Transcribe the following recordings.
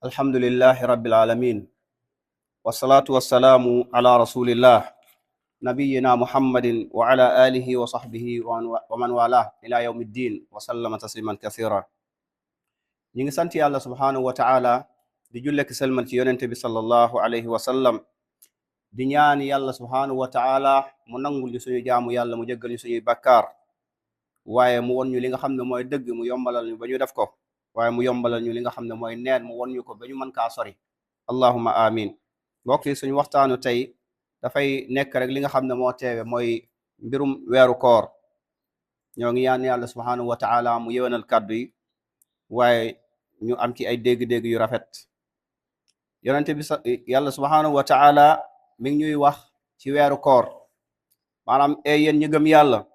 alhamdulillahi rabbil alamin wassalatu wassalamu ala rasulillah nabiyina muhammadin wa ala alihi wa sahbihi wa man wala ila yawmi ddin wa sallama tasliman kathira. ñi ngi sant yàlla subhanahu wa ta'ala di julleki selmal ci yonente bi sallallahu alayhi wa sallam di ñaan yàlla subhanahu wa ta'ala mu nangul ñu suñu jaamu yàlla mu jéggal ñu suñuy bakkaar waaye mu won ñu li nga xam ne mooy dëgg mu yombalal ñu ba ñu def ko waaye mu yombalal ñu li nga xam ne mooy neen mu won ñu ko ba ñu mën kaa sori allahumma amin. mbokk yi suñu waxtaanu tey dafay nekk rek li nga xam ne moo teewe mooy mbirum weeru koor. ñoo ngi ñaan yàlla subhanahu wa ta'ala mu yéwénal kàddu yi waaye ñu am ci ay dégg-dégg yu rafet. yonente bi yàlla subhanahu wa ta'ala mi ngi ñuy wax ci weeru koor maanaam yéen ñi gëm yàlla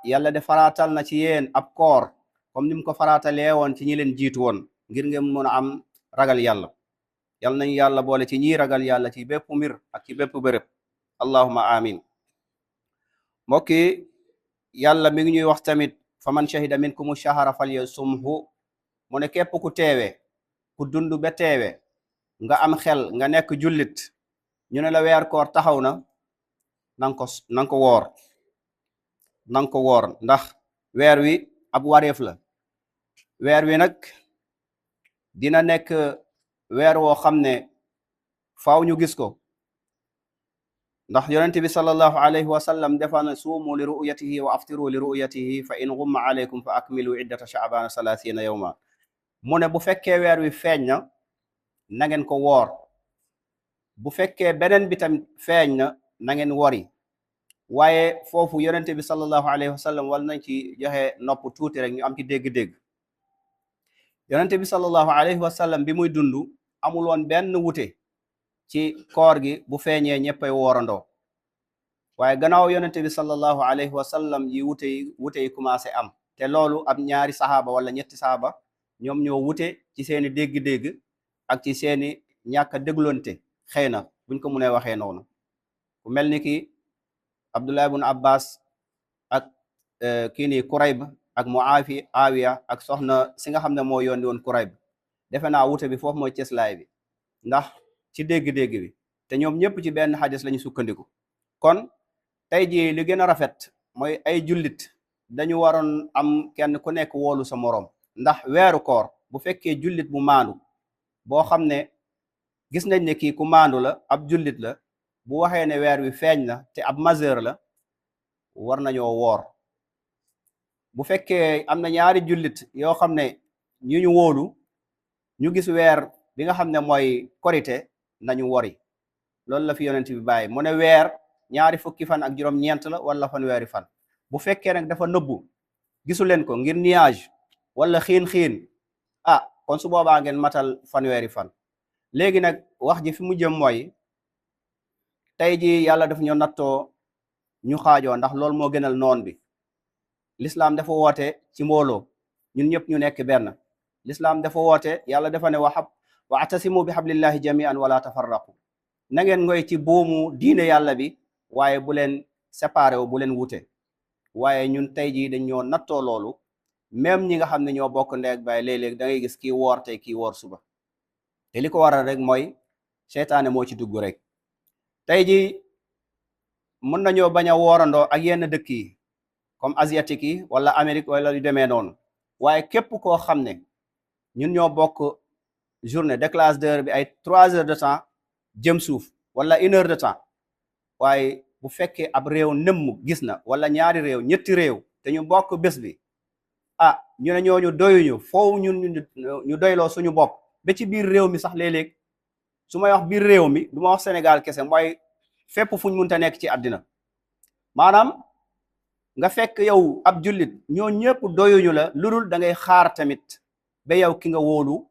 yàlla de faraatal na ci yéen ab koor comme ni mu ko faraatalee woon ci ñi leen jiitu woon ngir ngeen mën a am ragal yàlla. yal nañu yàlla boole ci ñi ragal yàlla ci bépp mbir ak ci bépp bërëb allahumma amin. mbokk yi yàlla mi ngi ñuy wax tamit faman shahida minkumu shahra falyasumhu mu ne képp ku teewe ku dund ba teewe nga am xel nga nekk jullit ñu ne la weer koor taxaw na nanga ko woor ndax weer wi ab wareef la. weer wi nag dina nekk weer woo xam ne faaw ñu gis ko ndax yonente bi sallallahu alayhi wa sallam defa na suumu li ru'yatihi wa aftiru li ru'yatihi fa in ghumma alaykum fa akmilu iddata sha'bana 30 yawma mu ne bu fekkee weer wi feeñ na na ngeen ko woor bu fekkee beneen bi tam feeñ na ngeen wori. waaye foofu yonente bi sallallahu alayhi wa sallam wal nañ ci joxe nopp tuuti rek ñu am ci dégg-dégg. yonente bi sallallahu alayhi wa sallam bi muy dund amul woon benn wute ci koor gi bu feeñee ñëppay woorandoo waaye gannaaw yonente bi sallallahu alayhi wa sallam yi wute yi commencé am te loolu ab ñaari saxaaba wala ñetti saxaaba ñoom ñoo wute ci seeni dégg-dégg ak ci seeni ñàkk a déglonte xëy na buñ ko mënee waxee noonu. ku mel ni ki Abdullah ibn Abbas ak kii nii Kurayb ak Muawiya ak soxna si nga xam ne moo yónni woon Kurayb defe naa wute bi foofu mooy cëslaay bi ndax ci dégg-dégg bi te ñoom ñëpp ci benn xadis lañu sukkandiku. kon tey jii li gën a rafet mooy ay jullit dañu waroon am kenn ku nekk woolu sa moroom ndax weeru koor bu fekkee jullit bu maandu boo xam ne gis nañ ne kii ku maandu la ab jullit la bu waxee ne weer wi feeñ na te ab majeur la war nañoo woor. bu fekkee am na ñaari jullit yoo xam ne ñu wóolu ñu gis weer bi nga xam ne mooy korite nañu wori. loolu la fi yonent bi bàyyi mu ne weer ñaari fukki fan ak juróom-ñeent la wala fanweeri fan. bu fekkee nag dafa nëbbu gisu leen ko ngir nuage wala xiin kon su boobaa ngeen matal fanweeri fan. léegi nag wax ji fi mu jëm mooy tey ji yàlla daf ñu nattoo ñu xaajoo ndax loolu moo gënal noon bi. l'islam dafa woote ci mbooloo ñun ñëpp ñu nekk benn. l'islam dafa woote yàlla dafa ne wa atasimu bi hablillahi jami'an wala tafarraqu na ngeen ngoy ci buumu diine yàlla bi waaye bu leen séparé wu bu leen wute. waaye ñun tey jii dañ ñoo nattoo loolu même ñi nga xam ne ñoo bokk ndeeg baay léeg-léeg da ngay gis kii woor tey kii woor suba te li ko waral rek mooy seytaane moo ci dugg rek. tey jii mën nañoo bañ a woorandoo ak yenn dëkk yi comme asiatique yi wala Amérique wala yu demee noonu waaye képp koo xam ne ñun ñoo bokk journée déclasse d'heure bi ay 3 heures de temps jëm suuf wala 1 heure de temps waaye bu fekkee ab réew nëmm gis na wala ñaari réew ñetti réew te ñu bokk bés bi ñu ne ñooñu doyuñu foofu ñun ñu doyloo suñu bopp ba ci biir réew mi sax léeg-léeg su may wax biir réew mi du ma wax Sénégal kese mooy fépp fuñ munta nekk ci àddina. maanaam nga fekk yow ab jullit ñoo ñëpp doyuñu la lu dul da ngay xaar tamit ba yow ki nga wóolu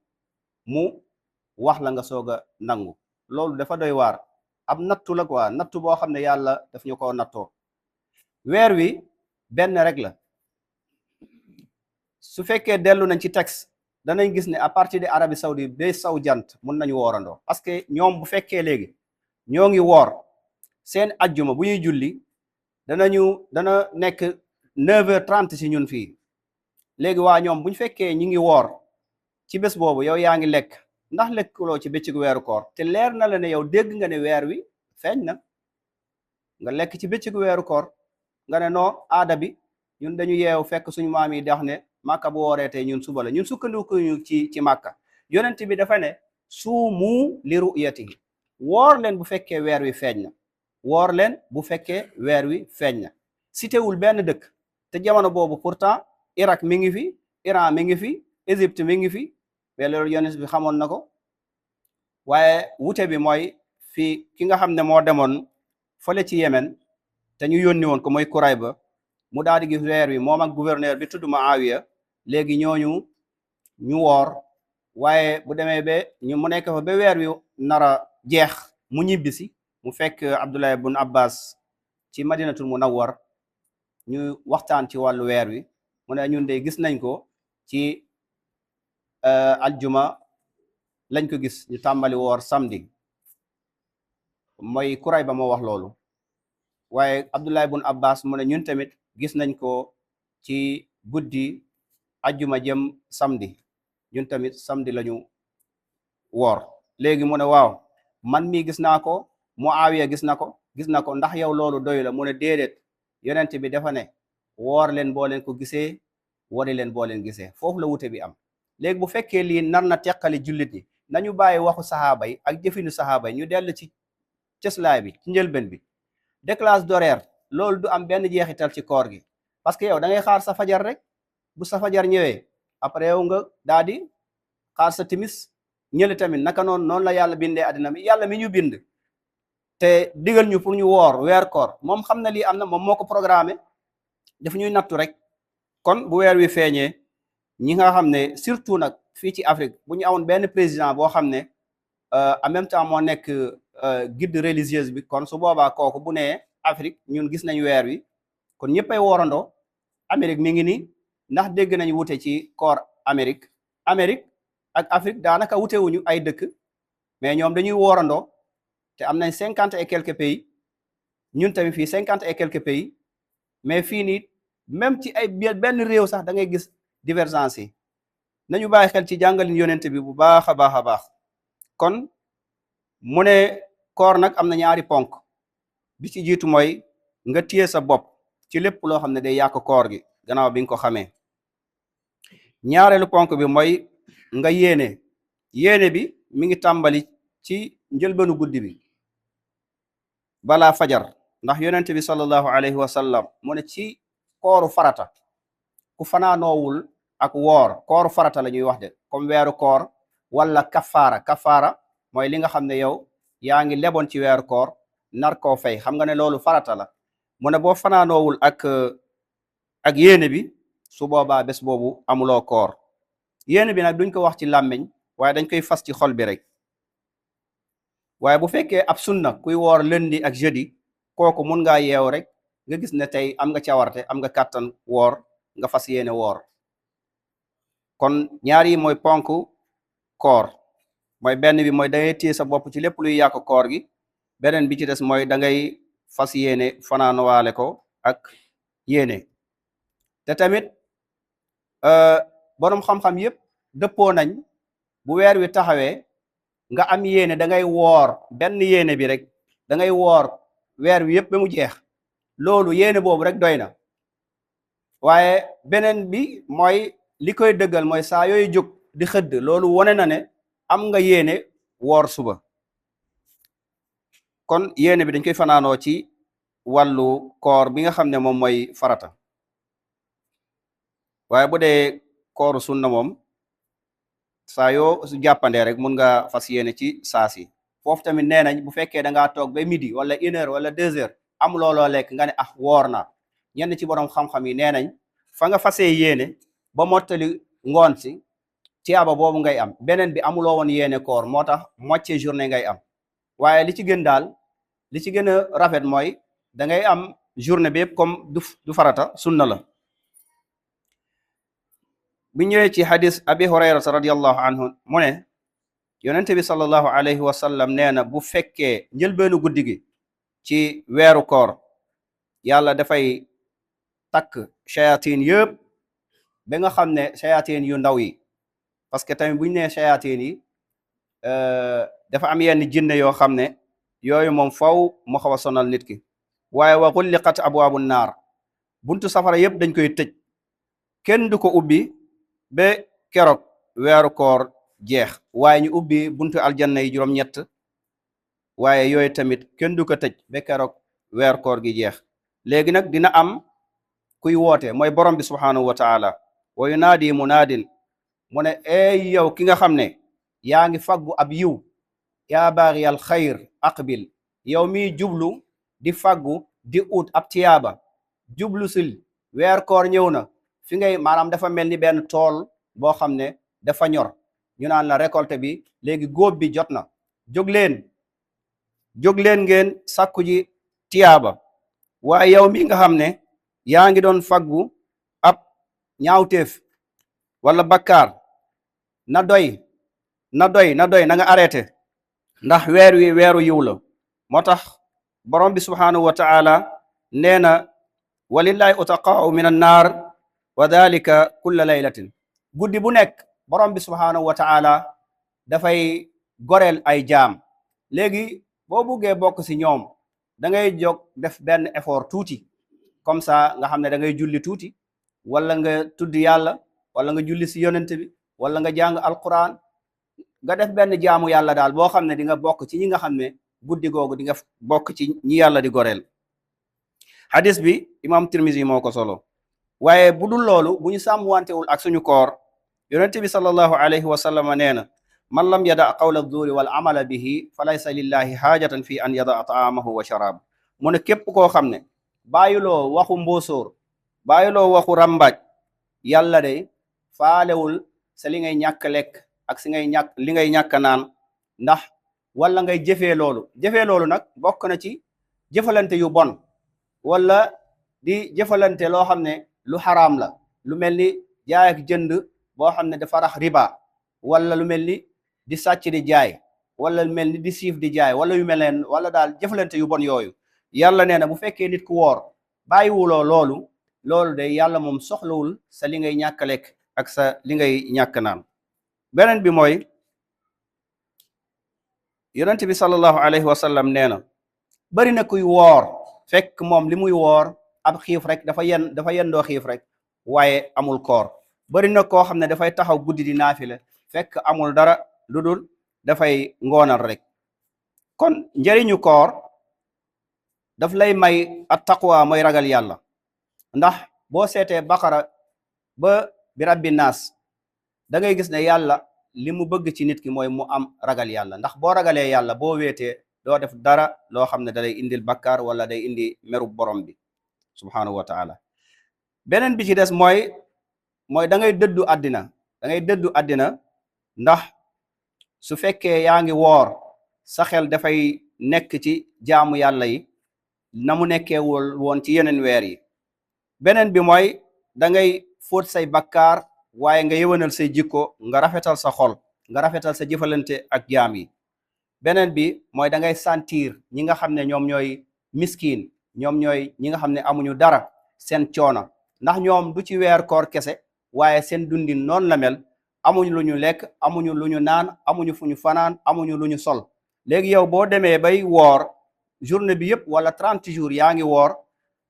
mu wax la nga soog a nangu. loolu dafa doy waar ab nattu la quoi nattu boo xam ne yàlla daf ñu ko nattoo. weer wi benn rek la su fekkee dellu nañ ci texte danañ gis ne à partir de Arabie Saoudite ba saw jant mun nañu woorandoo parce que ñoom bu fekkee léegi ñoo ngi woor seen ajjuma bu ñuy julli dana nekk 9h30 ci ñun fii léegi waa ñoom bu ñu fekkee ñi ngi woor ci bés boobu yow yaa ngi lekk ndax lekkuloo ci bëccëgu weeru koor te leer na la ne yow dégg nga ne weer wi feeñ na nga lekk ci bëccëgu weeru koor nga ne noo aada bi ñun dañu yeewu fekk suñu maam yi dax ne màkka bu wooree tey ñun suba la ñun sukkandiku ñu ci màkka yonent bi dafa ne suumu li ru'yatihi woor leen bu fekkee weer wi feeñ na woor leen bu fekkee weer wi feeñ na citéwul benn dëkk te jamono boobu pourtant Irak mi ngi fi Iran mi ngi fi Égypte mi ngi fi mais loolu yonent bi xamoon na ko waaye wute bi mooy fii ki nga xam ne moo demoon fële ci Yemen te ñu yónni woon ko mooy Kurayba mu daal di gis weer wi moom ak gouverneur bi tudd Muawiya léegi ñooñu ñu woor waaye bu demee ba mu nekk fa ba weer wi nara jeex mu ñibbisi mu fekk Abdullah ibn Abbas ci Madinatul Munawwar ñu waxtaan ci wàllu weer wi mu ne ñun de gis nañ ko ci aljuma lañ ko gis ñu tàmbali woor samedi mooy Kurayba moo wax loolu waaye Abdullah ibn Abbas mu ne ñun tamit gis nañ ko ci guddi ajjuma jëm samedi ñun tamit samedi lañu woor léegi mu ne waaw man mii gis naa ko Muawiya gis na ko ndax yow loolu doy la mu ne déedéet yonent bi dafa ne woor leen boo leen ko gisee wari leen boo leen gisee foofu la wute bi am léegi bu fekkee lii nar na teqali jullit ñi nañu bàyyi waxu saxaaba yi ak jëfinu saxaaba yi ñu dellu ci cëslaay bi ci njëlbeen bi décalage d'horaire loolu du am benn jeexital ci koor gi parce que yow da ngay xaar sa fajar rek bu sa fajar ñëwee après yow nga daal di xaar sa timis ñële tamit naka noonu la yàlla bindee àddina mi yàlla mi ñu bind te digal ñu pour ñu woor weer koor moom xam na lii am na moom moo ko programmé daf ñuy nattu rek kon bu weer wi feeñee ñi nga xam ne surtout nag fii ci Afrique bu ñu amoon benn président boo xam ne en même temps moo nekk guide religieuse bi kon su boobaa kooku bu nee Afrique ñun gis nañ weer wi kon ñëppay woorandoo Amérique mi ngi nii ndax dégg nañ wute ci koor Amérique ak Afrique daanaka wute wuñu ay dëkk mais ñoom dañuy woorandoo te am nañ 50 et quelques pays ñun tamit fii 50 et quelques pays mais fii nii même ci ay benn réew sax da ngay gis divergence yi nañu bàyyi xel ci jàngalin yonent bi bu baax a baax kon mu ne koor nag am na ñaari ponk bi ci jiitu mooy nga téye sa bopp ci lépp loo xam ne day yàq koor gi gannaaw bi nga ko xamee ñaareelu ponk bi mooy nga yéene bi mi ngi tàmbali ci njëlbenu guddi bi balaa fajar ndax yonent bi sallallahu alayhi wa sallam mu ne ci kooru farata ku fanaanoowul ak woor kooru farata la ñuy wax de comme weeru koor wala kafaara mooy li nga xam ne yow yaa ngi leboon ci weeru koor nar koo fay xam nga ne loolu farata la mu ne boo fanaanoowul ak yéene bi su boobaa bés boobu amuloo koor yéene bi nag duñ ko wax ci làmmiñ waaye dañ koy fas ci xol bi rek waaye bu fekkee ab sunna kuy woor lundi ak jeudi kooku mun ngaa yeew rek nga gis ne tey am nga cawarte am nga kàttan woor nga fas yéene woor kon ñaar yi mooy ponk koor mooy benn bi mooy da ngay téye sa bopp ci lépp luy yàq koor gi beneen bi ci des mooy da ngay fas yéene fanaanowaale ko ak yéene te tamit boroom xam-xam yëpp dëppoo nañ bu weer wi taxawee nga am yéene da ngay woor benn yéene bi rek da ngay woor weer wi yëpp ba mu jeex loolu yéene boobu rek doy na waaye beneen bi mooy li koy dëggal mooy saa yooyu jóg di xëdd loolu wone na ne am nga yéene woor suba kon yéene bi dañ koy fanaanoo ci wàllu koor bi nga xam ne moom mooy farata waaye bu dee kooru sunna moom saa yoo su jàppandee rek mun nga fas yéene ci saasi foofu tamit nee nañ bu fekkee da ngaa toog ba midi wala 1 heure wala 2 heures am looloo lekk nga ne woor na ñenn ci borom xam-xam yi nee nañ fa nga fasee yéene ba mottali ngoon si tiyaaba boobu ngay am beneen bi amuloo woon yéene koor moo tax moitié journée ngay am waaye li ci gën daal li ci gën a rafet mooy da ngay am journée bi yëpp comme du farata sunna la bu ñëwee ci hadis abi hurayrata radiallahu anhu mu ne yonente bi sallallahu alayhi wa sallam nee na bu fekkee njëlbeenu guddi gi ci weeru koor yàlla dafay takk shayatin yëpp ba nga xam ne shayatin yu ndaw yi parce que tamit buñ nee shayatin yi dafa am yenn jinne yoo xam ne yooyu moom faw mu xaw a sonal nit ki. waaye wa xulliqat abwaabu naar, buntu safara yëpp dañ koy tëj, kenn du ko ubbi ba keroog weeru koor jeex. waaye ñu ubbi buntu aljanna yi juróom-ñett, waaye yooyu tamit kenn du ko tëj ba keroog weeru koor gi jeex. léegi nag dina am kuy woote, mooy borom bi subhaanahu wa taala. wa yunaadi munaadin, mu ne ey yow ki nga xam ne yaa ngi faggu ab yiw, yaa baaxiyal xayr aqbil, yow mi jublu di faggu di ut ab tiyaaba, jublu sil weer koor ñëw na, fi ngay maanaam dafa mel ni benn tool boo xam ne dafa ñor, ñu naan la récolte bi léegi góob bi jot na, jóg leen ngeen sàkku ji tiyaaba. waaye yow mi nga xam ne yaa ngi doon faggu ab ñaawteef wala bakkaar, na doy na nga arrêté, ndax weer wi weeru yiw la. moo tax borom bi subhaanahu wa taala nee na walillahi utaqaau min annaar wa dalika kulla laylatin, guddi bu nekk borom bi subhaanahu wa taala dafay goreel ay jaam. léegi boo buggee bokk si ñoom da ngay jóg def benn effort tuuti, comme ça nga xam ne da ngay julli tuuti, wala nga tudd yàlla, wala nga julli si yonent bi, wala nga jàng alquran, nga def benn jaamu yàlla daal boo xam ne di nga bokk ci ñi nga xam ne guddi googu di nga bokk ci ñi yàlla di goreel. hadis bi imam Tirmizi moo ko solo. waaye bu dul loolu, bu ñu sàmmwantewul ak suñu koor, yonent bi sallallahu alayhi wa sallam nee na man lam yada qawla zuuri wal amala bihi fa laysa lillahi haajatan fi an yada taamahu wa sharaab. mu ne képp koo xam ne bàyyiloo waxu mbóosóor, bàyyiloo waxu rambaaj, yàlla de faalewul sa li ngay ñàkk lekk ak si ngay ñàkk li ngay ñàkk naan, ndax wala ngay jëfee loolu nag bokk na ci jëfalante yu bon, wala di jëfalante loo xam ne lu xaraam la, lu mel ni jaay ak jënd boo xam ne dafa rax riba, wala lu mel ni di sàcc di jaay, wala lu mel ni di siif di jaay, wala yu mel leen, wala daal jëfalante yu bon yooyu. yàlla nee na bu fekkee nit ku woor bàyyiwuloo loolu de yàlla moom soxlawul sa li ngay ñàkk lekk ak sa li ngay ñàkk naan. beneen bi mooy yonent bi sallallahu alayhi wa sallam nee na bari na kuy woor fekk moom li muy woor ab xiif rek dafa yendoo xiif rek, waaye amul koor. bari na koo xam ne dafay taxaw guddi di naafile fekk amul dara lu dul dafay ngoonal rek. kon njëriñu koor daf lay may at taqwa, mooy ragal yàlla. ndax boo seetee baqara ba bi rabbi naas da ngay gis ne yàlla li mu bëgg ci nit ki mooy mu am ragal yàlla. ndax boo ragalee yàlla, boo weetee doo def dara loo xam ne da lay indil bakkaar wala day indi meru borom bi subhanahu wa taala. beneen bi ci des mooy da ngay dëddu àddina, ndax su fekkee yaa ngi woor sa xel dafay nekk ci jaamu yàlla yi na mu nekkee woon ci yeneen weer yi. beneen bi mooy da ngay fóot say bakkaar, waaye nga yëwanal say jikko, nga rafetal sa xol, nga rafetal sa jëfalante ak jaam yi. beneen bi mooy da ngay sentir ñi nga xam ne ñoom ñooy miskin, ñoom ñooy ñi nga xam ne amuñu dara, seen coono, ndax ñoom du ci weer koor kese, waaye seen dundin noonu la mel. amuñu lu ñu lekk, amuñu lu ñu naan, amuñu fu ñu fanaan, amuñu lu ñu sol. léegi yow boo demee bay woor journée bi yëpp wala 30 jours yaa ngi woor,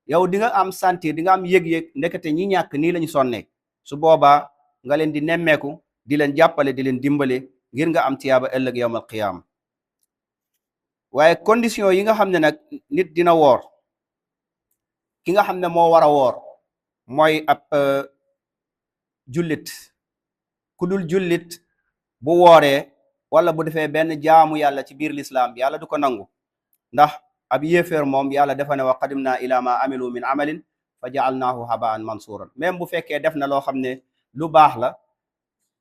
yow di nga am sentir, di nga am yëg-yëg ndekete ñi ñàkk nii lañu sonnee. su boobaa nga leen di nemmeeku, di leen jàppale, di leen dimbale, ngir nga am tiyaaba ëllëg yawmal qiyaama. waaye condition yi nga xam ne nag nit dina woor, ki nga xam ne moo war a woor mooy ab jullit. ku dul jullit bu wooree wala bu defee benn jaamu yàlla ci biir lislaam, yàlla du ko nangu. ndax ab yéeféer moom yàlla dafa ne wa qadimna ila ma amilu min amalin fa jaalnaahu habaan mansuuran. même bu fekkee def na loo xam ne lu baax la,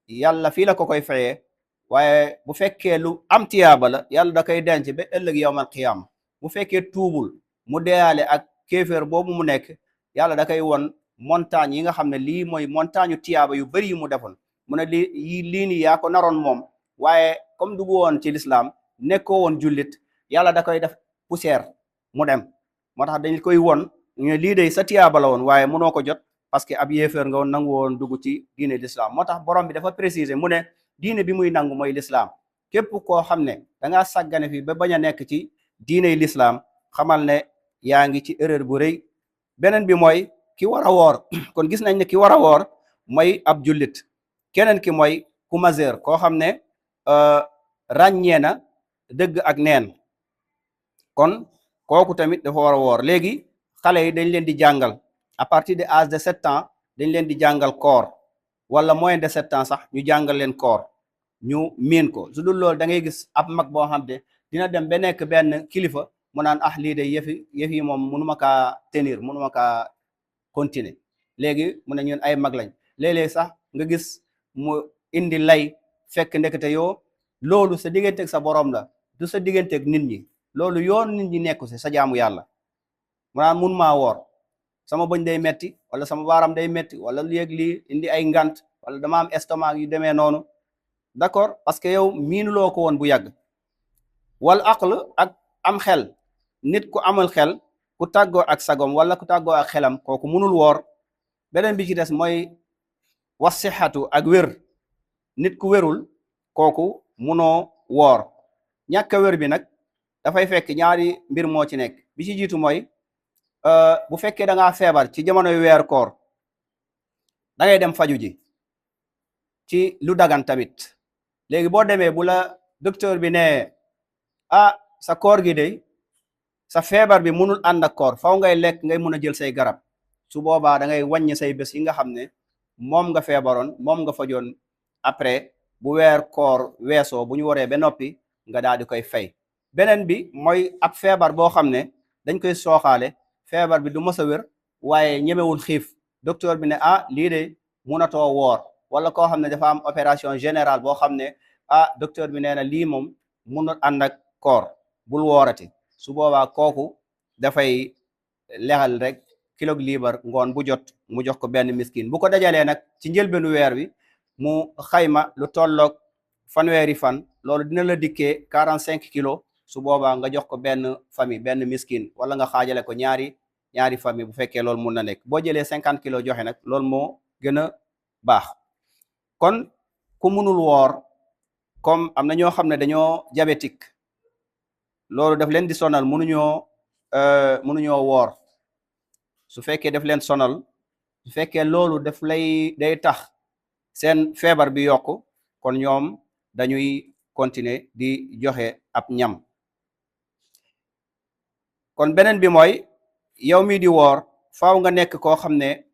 yàlla fii la ko koy fayee, waaye bu fekkee lu am tiyaaba la, yàlla da koy denc ba ëllëg yawmal qiyaama. bu fekkee tuubul mu deyaale ak kéeféer boobu mu nekk, yàlla da koy won montagne yi nga xam ne lii mooy montagne tiyaaba yu bari yu mu defoon. mu ne lii nii yaa ko naroon moom, waaye comme dugg woon ci lislaam, nekkoo woon jullit, yàlla da koy def poussière mu dem. moo tax dañ koy won ñu lii de sa tiyaaba la woon, waaye mënoo ko jot parce que ab yéeféer nga woon nangu woon dugg ci diine l'islam. moo tax borom bi dafa préciser mu ne diine bi muy nangu mooy l'islam. képp koo xam ne dangaa sàggane fi ba bañ a nekk ci diiney l'islam xamal ne yaa ngi ci erreur bu rëy. beneen bi mooy ki war a woor kon gis nañ ne ki war a woor mooy ab jullit. keneen ki mooy ku majeur koo xam ne ràññee na dëgg ak neen, kon kooku tamit dafa war a woor. léegi xale yi dañ leen di jàngal à partir de âge de 7 ans dañ leen di jàngal koor, wala moins de 7 ans sax ñu jàngal leen koor ñu miin ko. su dul loolu da ngay gis ab mag boo xam ne dina dem ba nekk benn kilifa mu naan lii de yëf yi moom mënuma kaa tenir, mënuma kaa continuer. léegi mu ne ñun ay mag lañ. léeg-léeg sax nga gis mu indi lay fekk ndekete yoo loolu sa digganteeg sa borom la, du sa digganteeg nit ñi. loolu yoon nit ñi nekku si sa jaamu yàlla. mu naan mun maa woor, sama bëñ day metti wala sama baaram day metti wala léegi lii indi ay ngant wala dama am estomac yu demee noonu. d'accord, parce que yow miinuloo ko woon bu yàgg. wal aql ak am xel. nit ku amul xel, ku tàggoo ak sagom wala ku tàggoo ak xelam, kooku munul woor. beneen bi ci des mooy wasixatu ak wér. nit ku wérul kooku munoo woor. ñàkk a wér bi nag dafay fekk ñaari mbir moo ci nekk. bi ci jiitu mooy bu fekkee da ngaa feebar ci jamonoy weer koor da ngay dem faju ji ci lu dagan tamit. léegi boo demee bu la docteur bi ne sa koor gi de sa feebar bi munul ànd ak koor, faw ngay lekk ngay mun a jël say garab. su boobaa da ngay wàññi say bés yi nga xam ne moom nga feebaroon, moom nga fajoon. après bu weer koor weesoo, bu ñu waree ba noppi nga daal di koy fay. beneen bi mooy ab feebar boo xam ne dañ koy sooxaale, feebar bi du mës a wér waaye ñemewul xiif. docteur bi ne lii de munatoo woor. wala koo xam ne dafa am opération générale boo xam ne docteur bi nee na lii moom munul ànd ak koor, bul woorati. su boobaa kooku dafay lexal rek kilo liibar ngoon bu jot mu jox ko benn miskin. bu ko dajalee nag ci njëlbeenu weer wi mu xayma lu tolloog fanweeri fan, loolu dina la dikkee 45 kilos. su boobaa nga jox ko benn famille, benn miskin, wala nga xaajale ko ñaari famille bu fekkee loolu mun na nekk. boo jëlee 50 kilos joxe nag loolu moo gën a baax. kon ku munul woor, comme am na ñoo xam ne dañoo diabétique, loolu daf leen di sonal, munuñoo woor. su fekkee daf leen sonal, su fekkee loolu daf day tax seen feebar bi yokku, kon ñoom dañuy continuer di joxe ab ñam. kon beneen bi mooy yow mii di woor faaw nga nekk koo xam ne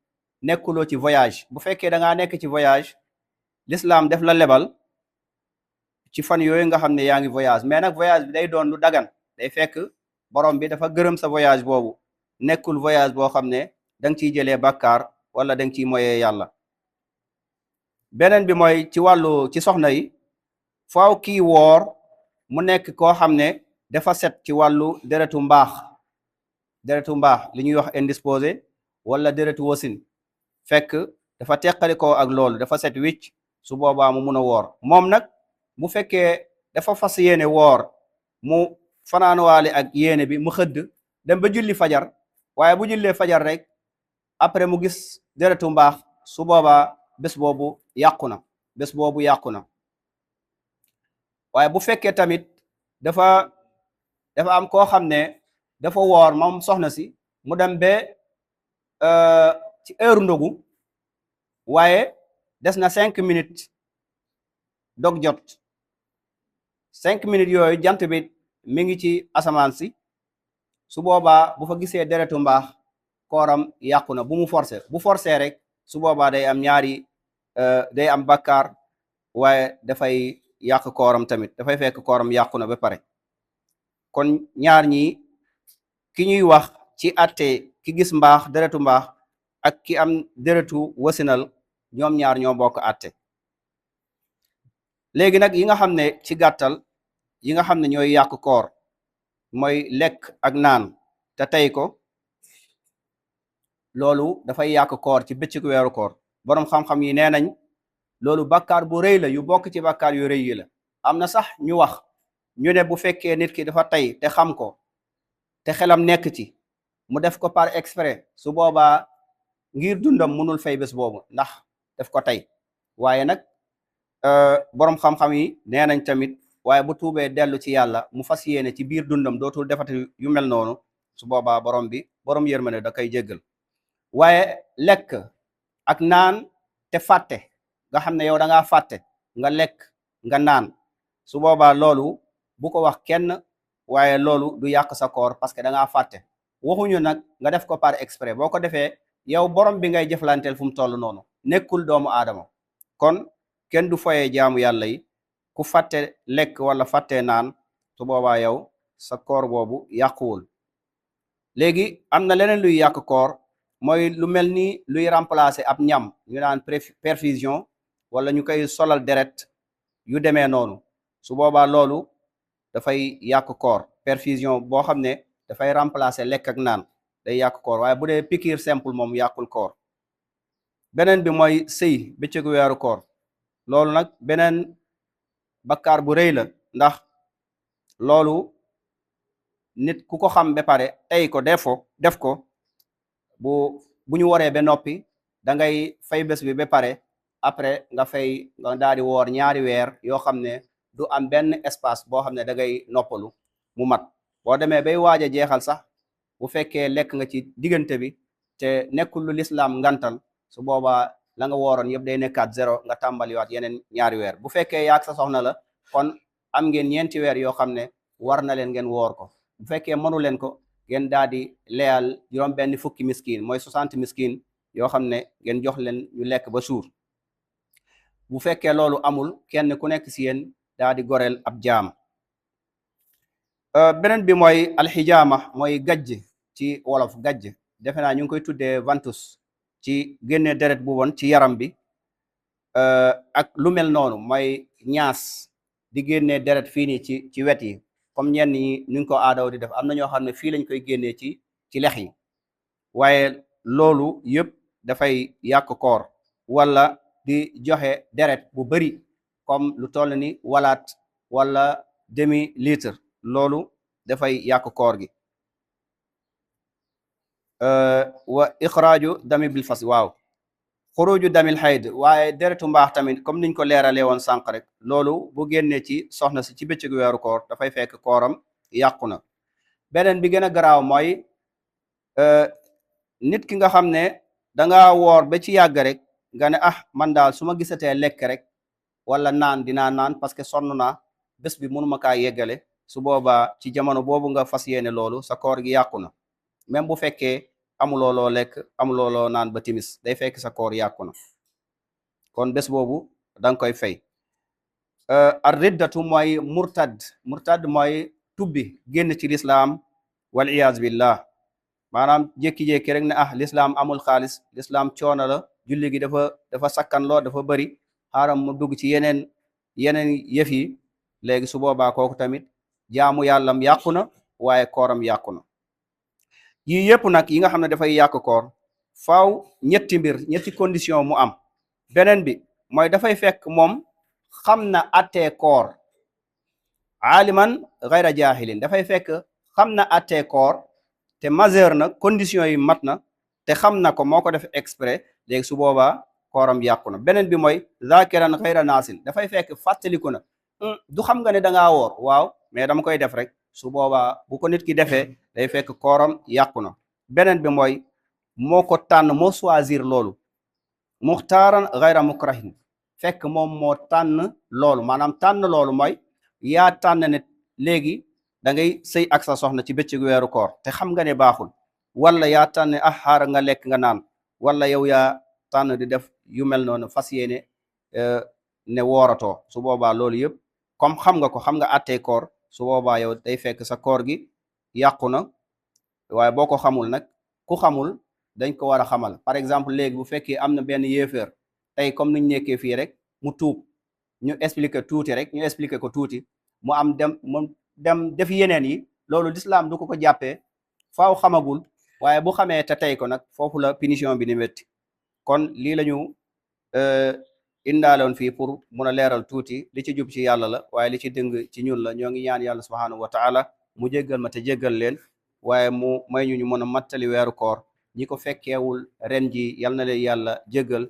nekkuloo ci voyage. bu fekkee da ngaa nekk ci voyage, l'islam def la lebal ci fan yooyu nga xam ne yaa ngi voyage. mais nag voyage bi day doon lu dagan, day fekk borom bi dafa gërëm sa voyage boobu. nekkul voyage boo xam ne da nga ciy jëlee bàkkaar wala da nga ciy moyee yàlla. beneen bi mooy ci soxna yi, faaw kii woor mu nekk koo xam ne dafa set ci wàllu deretu mbaax li ñuy wax indisposé wala deretu wasin, fekk dafa teqalikoo ak loolu, dafa set wicc. su boobaa mu mun a woor. moom nag bu fekkee dafa fas yéene woor, mu fanaanuwaale ak yéene bi, mu xëdd dem ba julli fajar, waaye bu jullee fajar rek après mu gis deretu mbaax, su boobaa bés boobu yàqu na. waaye bu fekkee tamit dafa am koo xam ne dafa woor moom soxna si, mu dem ba ci heure ndogu, waaye des na 5 minutes dog jot. 5 minutes yooyu jant bi mi ngi ci asamaan si. su boobaa bu fa gisee deretu mbaax, kooram yàqu na. bu forcé rek su boobaa day am bakkaar, waaye dafay yàq kooram tamit, dafay fekk kooram yàqu na ba pare. kon ñaar ñi, ki ñuy wax ci atte ki gis mbaax, deretu mbaax, ak ki am deretu wasinal, ñoom ñaar ñoo bokk atte. léegi nag yi nga xam ne ci gàttal, yi nga xam ne ñooy yàq koor mooy lekk ak naan te tey ko, loolu dafay yàq koor ci bëccëgu weeru koor. boroom xam-xam yi nee nañ loolu bàkkaar bu rëy la, yu bokk ci bàkkaar yu rëy yi la. am na sax ñu wax ñu ne bu fekkee nit ki dafa tey te xam ko te xelam nekk ci, mu def ko par exprès, su boobaa ngir dundam mënul fay bés boobu ndax def ko tey. waaye nag boroom xam-xam yi nee nañ tamit waaye bu tuubee dellu ci yàlla mu fas yéene ci biir dundam dootul defati yu mel noonu su boobaa borom yërmande da koy jéggal. waaye lekk ak naan te fàtte nga xam ne yow da ngaa fàtte nga lekk nga naan su boobaa loolu bu ko wax kenn, waaye loolu du yàq sa koor parce que da ngaa fàtte. waxuñu nag nga def ko par exprès, boo ko defee yow borom bi ngay jëflanteel fu mu toll noonu, nekkul doomu aadama. kon kenn du foyee jaamu yàlla yi. ku fàtte lekk wala fàtte naan su boobaa yow sa koor boobu yàquwul. léegi am na leneen luy yàq koor, mooy lu mel ni luy remplacer ab ñam, ñu naan perfusion wala ñu koy solal deret yu demee noonu. su boobaa loolu dafay yàq koor. perfusion boo xam ne dafay remplacer lekk ak naan day yàq koor, waaye bu dee piqûre simple moom yàqul koor. beneen bi mooy sëy bëccëgu weeru koor. loolu nag beneen bakkaar bu rëy la, ndax loolu nit ku ko xam ba pare tey ko def ko bu ñu waree ba noppi da ngay fay bés bi ba pare, après nga daal di woor ñaari weer yoo xam ne du am benn espace boo xam ne da ngay noppalu mu mat. boo demee bay waaj a jeexal sax bu fekkee lekk nga ci diggante bi te nekkul lu lislaam ngantal, su boobaa la nga wooroon yëpp day nekkaat 0, nga tàmbaliwaat yeneen ñaari weer. bu fekkee yaag sa soxna la kon am ngeen ñeenti weer yoo xam ne war na leen ngeen woor ko. bu fekkee mënu leen ko ngeen daal di leyal juróom benn fukki miskin, mooy 60 miskin yoo xam ne ngeen jox leen ñu lekk ba suur. bu fekkee loolu amul, kenn ku nekk si yéen daal di goreel ab jaam. beneen bi mooy alxijaama, mooy gajj ci wolof. gajj defe naa ñu ngi koy tuddee ventus, ci génne deret bu bon ci yaram bi. ak lu mel noonu mooy ñaas di génne deret fii nii ci wet yi, comme ñenn ñi ñu ngi ko aadaw di def. am na ñoo xam ne fii lañ koy génnee ci lex yi, waaye loolu yëpp dafay yàq koor. wala di joxe deret bu bari comme lu toll ni walaat wala demi litre, loolu dafay yàq koor gi. wa ixraaju dami bil fas, waaw xuruju damil xayd, waaye deretu mbaax tamit comme niñ ko leeralee woon sànq rek, loolu bu génnee ci soxna si ci bëccëgu weeru koor dafay fekk kooram yàqu na. beneen bi gën a garaaw mooy nit ki nga xam ne danga woor ba ci yàgg rek nga ne man daal su ma gisatee lekk rek wala naan dinaa naan parce que sonn naa, bés bi mënuma kaa yeggale. su boobaa ci jamono boobu nga fas yéene loolu, sa koor gi yàqu na. même bu fekkee amuloo loo lekk amuloo loo naan ba timis, day fekk sa koor yàqu na. kon bés boobu danga koy fay. ar riddatu mooy murtad mooy tubbi, génn ci lislaam wal iyaz billah. maanaam jékki-jékki rek ne lislaam amul xaalis, lislaam coono la, julli gi dafa sakkan loo, dafa bëri, xaaram mu dugg ci yeneen yëf yi. léegi su boobaa kooku tamit jaamu yàllam yàqu na, waaye kooram yàqu na. yii yëpp nag yi nga xam ne dafay yàq koor, faaw ñetti condition mu am. beneen bi mooy dafay fekk moom xam na attee koor, aaliman gayra jaahilin. dafay fekk xam na attee koor te majeur na, condition yi mat na te xam na ko, moo ko def exprès. léegi su boobaa kooram yàqu na. beneen bi mooy zakiran gayra naasin, dafay fekk fàttaliku na. du xam nga ne dangaa woor, waaw mais dama koy def rek. su boobaa bu ko nit ki defee day fekk kooram yàqu na. beneen bi mooy moo ko tànn, moo choisir loolu, muxtaaran gayra mukrahin, fekk moom moo tànn loolu. maanaam tànn loolu mooy yaa tànn ne léegi da ngay sëy ak sa soxna ci bëccëgu weeru koor te xam nga ne baaxul, wala yaa tànn ne xaaral nga lekk nga naan, wala yow yaa tànn di def yu mel noonu, fas yéene ne wooratoo. su boobaa loolu yëpp comme xam nga ko, xam nga attee koor, su boobaa yow day fekk sa koor gi yàqu na. waaye boo ko xamul nag, ku xamul dañ ko war a xamal. par exemple léegi bu fekkee am na benn yéeféer tey comme niñ nekkee fii rek, mu tuub, ñu expliquer ko tuuti, mu dem def yeneen yi, loolu lislaam du ko jàppee, faaw xamagul. waaye bu xamee te tey ko nag, foofu la punition bi ni métti. kon lii lañu indaaloon fii pour mun a leeral tuuti. li ci jub ci yàlla la, waaye li ci dëng ci ñun la. ñoo ngi ñaan yàlla subhanahu wa taala mu jéggal ma te jéggal leen, waaye mu may ñu mën a mattali weeru koor ñi ko fekkeewul ren ji yal na leen yàlla jéggal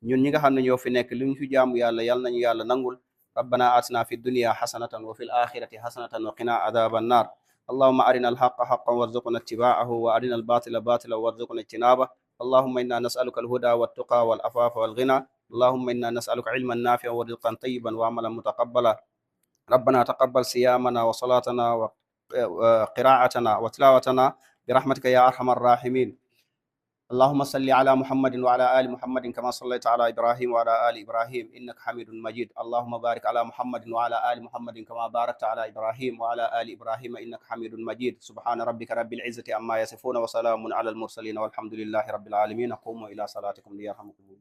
ñun ñi nga xam ne ñoo fi nekk li ñu fi jaamu yàlla yal nañu yàlla nangul rabbana atina fi dunya hasanatan wa fil akhirati hasanatan wa qina adhaban nar اللهم أرنا الحق حقا وارزقنا اتباعه وأرنا الباطل باطلا وارزقنا اجتنابه اللهم إنا نسألك الهدى والتقى والعفاف والغنى اللهم إنا نسألك علما نافعا ورزقا طيبا وعملا متقبلا ربنا تقبل صيامنا وصلاتنا وقراءتنا وتلاوتنا برحمتك يا أرحم الراحمين اللهم صل على محمد وعلى آل محمد كما صليت على إبراهيم وعلى آل إبراهيم إنك حميد مجيد اللهم بارك على محمد وعلى آل محمد كما باركت على إبراهيم وعلى آل إبراهيم إنك حميد مجيد سبحان ربك رب العزة عما يصفون وسلام على المرسلين والحمد لله رب العالمين قوموا إلى صلاتكم ليرحمكم الله